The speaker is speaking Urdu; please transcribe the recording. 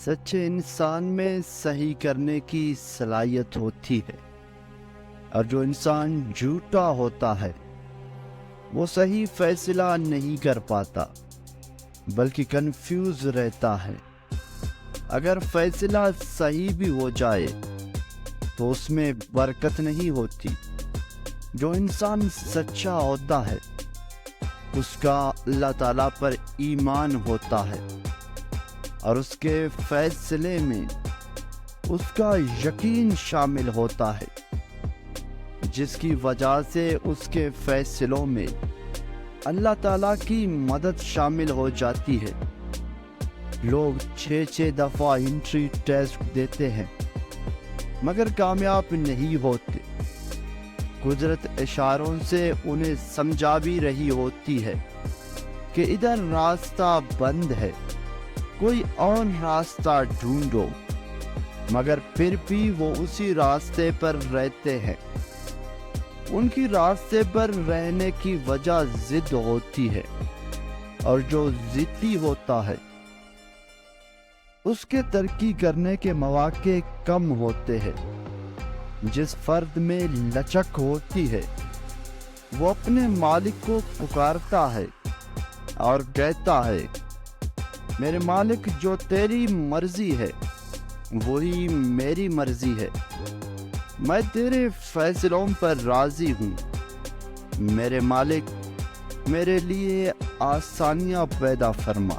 سچے انسان میں صحیح کرنے کی صلاحیت ہوتی ہے، اور جو انسان جھوٹا ہوتا ہے وہ صحیح فیصلہ نہیں کر پاتا بلکہ کنفیوز رہتا ہے۔ اگر فیصلہ صحیح بھی ہو جائے تو اس میں برکت نہیں ہوتی۔ جو انسان سچا ہوتا ہے اس کا اللہ تعالیٰ پر ایمان ہوتا ہے اور اس کے فیصلے میں اس کا یقین شامل ہوتا ہے، جس کی وجہ سے اس کے فیصلوں میں اللہ تعالیٰ کی مدد شامل ہو جاتی ہے۔ لوگ 6 دفعہ انٹری ٹیسٹ دیتے ہیں مگر کامیاب نہیں ہوتے۔ قدرت اشاروں سے انہیں سمجھا بھی رہی ہوتی ہے کہ ادھر راستہ بند ہے، کوئی اور راستہ ڈھونڈو، مگر پھر بھی وہ اسی راستے پر رہتے ہیں۔ ان کی راستے پر رہنے کی وجہ ضد ہوتی ہے، اور جو ضدی ہوتا ہے اس کے ترقی کرنے کے مواقع کم ہوتے ہیں۔ جس فرد میں لچک ہوتی ہے وہ اپنے مالک کو پکارتا ہے اور کہتا ہے، میرے مالک، جو تیری مرضی ہے وہی میری مرضی ہے، میں تیرے فیصلوں پر راضی ہوں۔ میرے مالک، میرے لیے آسانیاں پیدا فرما۔